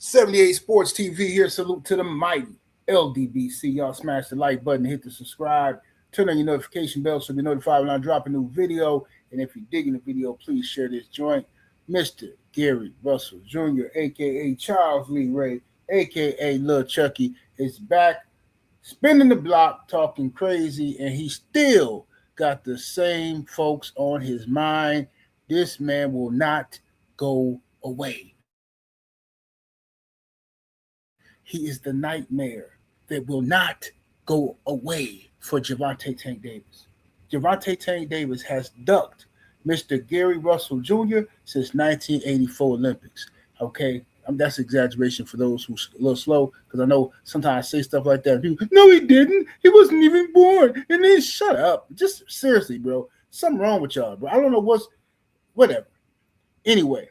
78 Sports TV here. Salute to the mighty ldbc. Y'all smash the like button, hit the subscribe, turn on your notification bell so you're notified when I drop a new video. And if you're digging the video, please share this joint. Mr. Gary Russell Jr., aka Charles Lee Ray, aka Lil Chucky, is back spinning the block, talking crazy, and he still got the same folks on his mind. This man will not go away. He is the nightmare that will not go away for Javante Tank Davis. Javante Tank Davis has ducked Mr. Gary Russell Jr. since 1984 Olympics. Okay, that's exaggeration for those who's a little slow, because I know sometimes I say stuff like that. People, no, he didn't. He wasn't even born. And then shut up. Just seriously, bro. Something wrong with y'all, bro. I don't know whatever. Anyway,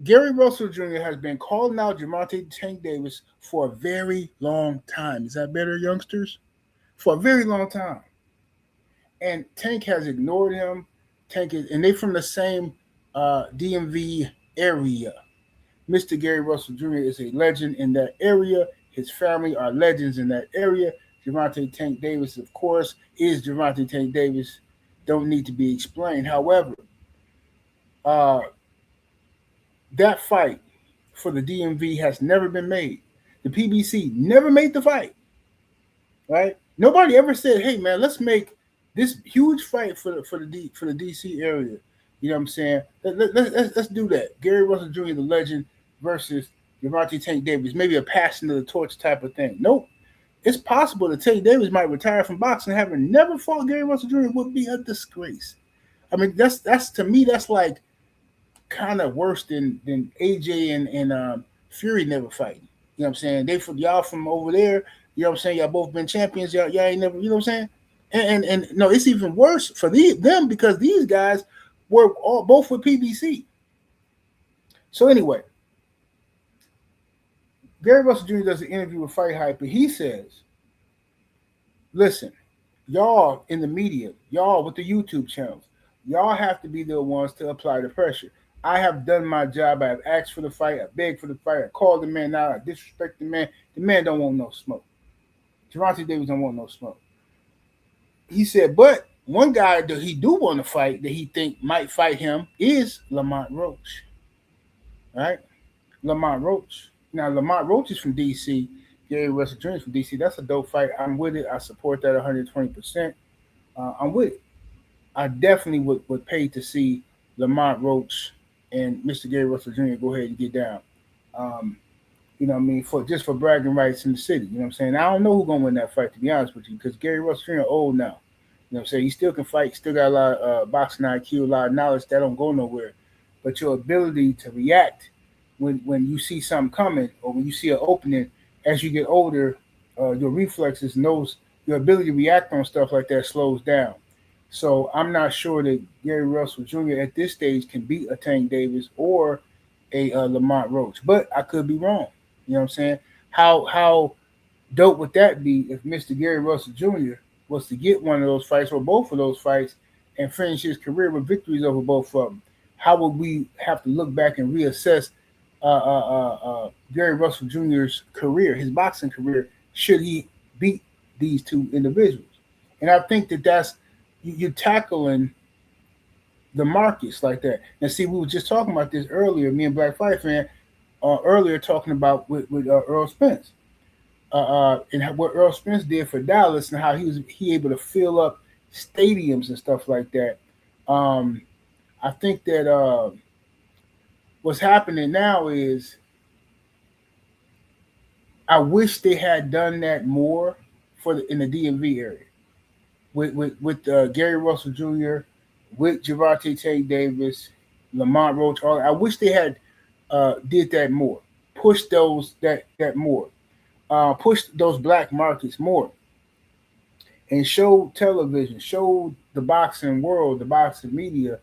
Gary Russell Jr. has been calling out Javante Tank Davis for a very long time. Is that better, youngsters? For a very long time. And Tank has ignored him. And they from the same DMV area. Mr. Gary Russell Jr. is a legend in that area. His family are legends in that area. Javante Tank Davis, of course, is Javante Tank Davis. Don't need to be explained. However, that fight for the DMV has never been made. The PBC never made the fight, right? Nobody ever said, "Hey, man, let's make this huge fight for the DC area." You know what I'm saying? Let's do that. Gary Russell Jr., the legend, versus Javante Tank Davis. Maybe a passing of the torch type of thing. Nope. It's possible that Tank Davis might retire from boxing, having never fought Gary Russell Jr. would be a disgrace. I mean, that's to me, that's like kind of worse than AJ and Fury never fighting. You know what I'm saying? They from y'all from over there. You know what I'm saying? Y'all both been champions. Y'all ain't never. You know what I'm saying? And no, it's even worse for them because these guys were both with PBC. So anyway, Gary Russell Jr. does an interview with Fight Hype, and he says, "Listen, y'all in the media, y'all with the YouTube channels, y'all have to be the ones to apply the pressure. I have done my job. I have asked for the fight. I begged for the fight. I called the man out. I disrespect the man. The man don't want no smoke. Javante Davis don't want no smoke." He said, but one guy that he do want to fight that he think might fight him is Lamont Roach. Right? Lamont Roach. Now, Lamont Roach is from D.C. Gary Russell Jr. is from D.C. That's a dope fight. I'm with it. I support that 120%. I'm with it. I definitely would pay to see Lamont Roach and Mr. Gary Russell Jr. go ahead and get down. You know what I mean? For bragging rights in the city. You know what I'm saying? I don't know who's gonna win that fight, to be honest with you, because Gary Russell Jr. old now. You know what I'm saying? He still can fight, still got a lot of boxing IQ, a lot of knowledge that don't go nowhere. But your ability to react when you see something coming or when you see an opening as you get older, your reflexes knows your ability to react on stuff like that slows down. So I'm not sure that Gary Russell Jr. at this stage can beat a Tank Davis or a Lamont Roach, but I could be wrong. You know what I'm saying? How dope would that be if Mr. Gary Russell Jr. was to get one of those fights or both of those fights and finish his career with victories over both of them? How would we have to look back and reassess Gary Russell Jr.'s career, his boxing career, should he beat these two individuals? And I think that's you're tackling the markets like that. And see, we were just talking about this earlier, me and Black Fight Fan, earlier talking about with Earl Spence. And what Earl Spence did for Dallas and how he able to fill up stadiums and stuff like that. I think that what's happening now is I wish they had done that more in the DMV area with Gary Russell Jr., with Javante Tank Davis, Lamont Roach. I wish they had did that more, push that more, push those black markets more, and show television, show the boxing world, the boxing media,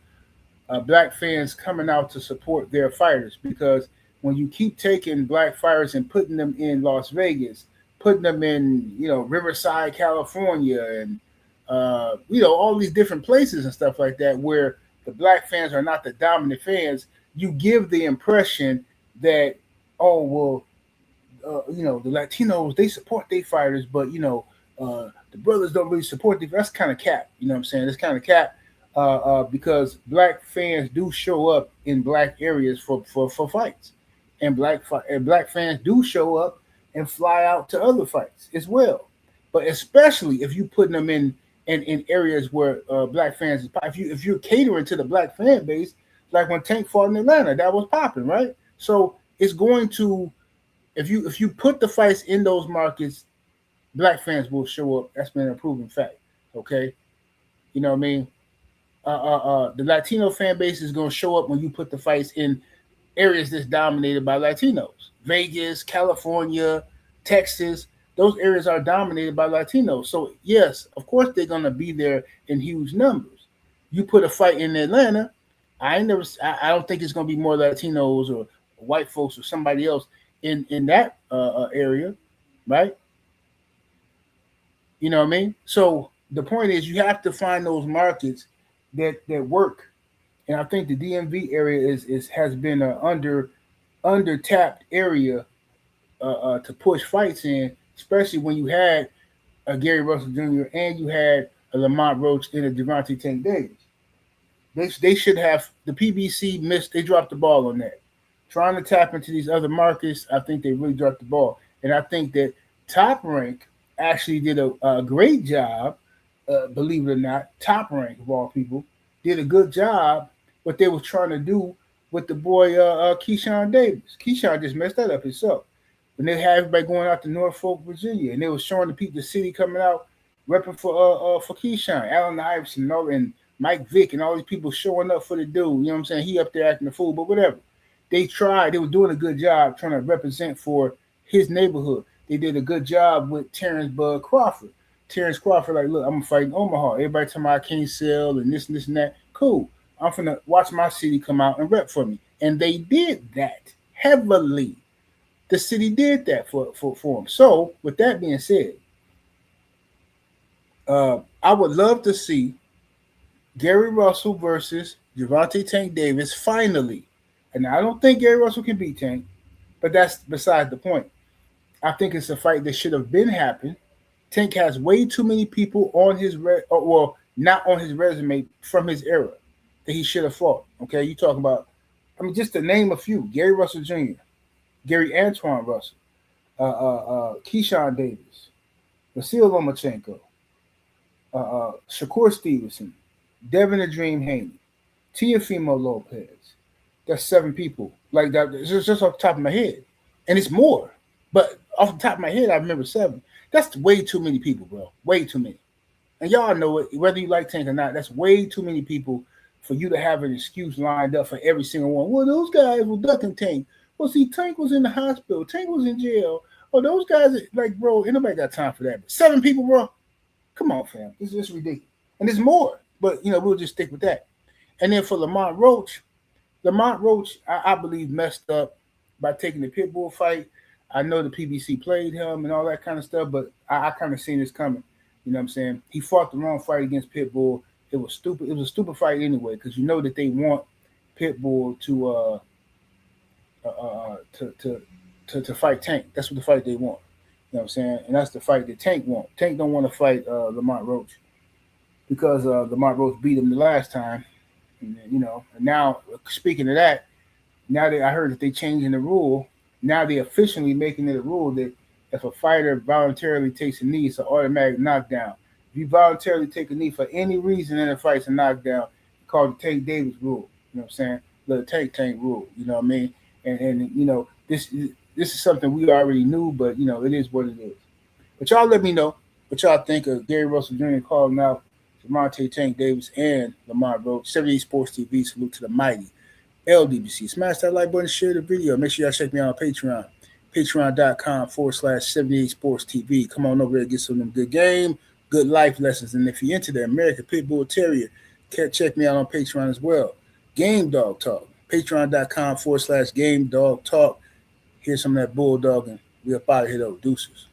black fans coming out to support their fighters. Because when you keep taking black fighters and putting them in Las Vegas, putting them in Riverside, California, and all these different places and stuff like that, where the black fans are not the dominant fans, you give the impression that, oh well, the Latinos, they support their fighters, but the brothers don't really support them. That's kind of cap. You know what I'm saying? It's kind of cap because black fans do show up in black areas for fights, and black fans do show up and fly out to other fights as well. But especially if you putting them in areas where black fans is if you're catering to the black fan base, like when Tank fought in Atlanta, that was popping, right? So it's going to, if you put the fights in those markets, black fans will show up. That's been a proven fact. Okay, you know what I mean. The Latino fan base is going to show up when you put the fights in areas that's dominated by Latinos. Vegas, California, Texas, those areas are dominated by Latinos. So yes, of course they're going to be there in huge numbers. You put a fight in Atlanta, I don't think it's going to be more Latinos or white folks or somebody else in that area, right? You know what I mean? So the point is, you have to find those markets that work, and I think the DMV area is has been an under tapped area to push fights in, especially when you had a Gary Russell Jr. and you had a Lamont Roach and a Devontae Tank Davis. They should have, the PBC missed. They dropped the ball on that. Trying to tap into these other markets, I think they really dropped the ball, and I think that Top Rank actually did a great job. Believe it or not, Top Rank of all people did a good job. What they was trying to do with the boy Keyshawn Davis. Keyshawn just messed that up himself. When they had everybody going out to Norfolk, Virginia, and they was showing the people, the city coming out repping for Keyshawn, Allen Iverson, and Mike Vick, and all these people showing up for the dude. You know what I'm saying? He up there acting a fool, but whatever. They tried. They were doing a good job trying to represent for his neighborhood. They did a good job with Terrence Bud Crawford. Terrence Crawford, like, look, I'm gonna fight in Omaha. Everybody tell me I can't sell and this and that. Cool. I'm gonna watch my city come out and rep for me. And they did that heavily. The city did that for them. So, with that being said, I would love to see Gary Russell versus Devontae Tank Davis finally. And I don't think Gary Russell can beat Tank, but that's beside the point. I think it's a fight that should have been happened. Tank has way too many people on his not on his resume from his era that he should have fought. Okay, you talking about? I mean, just to name a few: Gary Russell Jr., Gary Antoine Russell, Keyshawn Davis, Vasil Lomachenko, Shakur Stevenson, Devin the Dream Haney, Teofimo Lopez. That's 7 people. Like that, it's just off the top of my head, and it's more. But off the top of my head, I remember 7. That's way too many people, bro. Way too many. And y'all know it, whether you like Tank or not, that's way too many people for you to have an excuse lined up for every single one. Well, those guys were ducking Tank. Well, see, Tank was in the hospital. Tank was in jail. Oh, those guys, like, bro, ain't nobody got time for that. But 7 people, bro. Come on, fam. This is just ridiculous. And there's more. But, we'll just stick with that. And then for Lamont Roach, I believe, messed up by taking the Pitbull fight. I know the PBC played him and all that kind of stuff, but I kind of seen this coming. You know what I'm saying? He fought the wrong fight against Pitbull. It was stupid. It was a stupid fight anyway, because you know that they want Pitbull to fight Tank. That's what the fight they want. You know what I'm saying? And that's the fight that Tank want. Tank don't want to fight Lamont Roach because Lamont Roach beat him the last time. And, and now, speaking of that, now that I heard that they changing the rule, now they're officially making it a rule that if a fighter voluntarily takes a knee, it's an automatic knockdown. If you voluntarily take a knee for any reason in a fight, it's a knockdown. It's called the Tank Davis rule. You know what I'm saying? The Tank rule. You know what I mean? And this is something we already knew, but it is what it is. But y'all let me know what y'all think of Gary Russell Jr. calling out Devontae Tank Davis and Lamont Roach. 78 Sports TV. Salute to the mighty ldbc. Smash that like button, share the video. Make sure y'all check me out on Patreon. Patreon.com/78 Sports TV. Come on over there and get some of them good game, good life lessons. And if you're into the American Pitbull Terrier, check me out on Patreon as well. Game Dog Talk. Patreon.com/Game Dog Talk. Here's some of that bulldog, and we up out of here though. Deuces.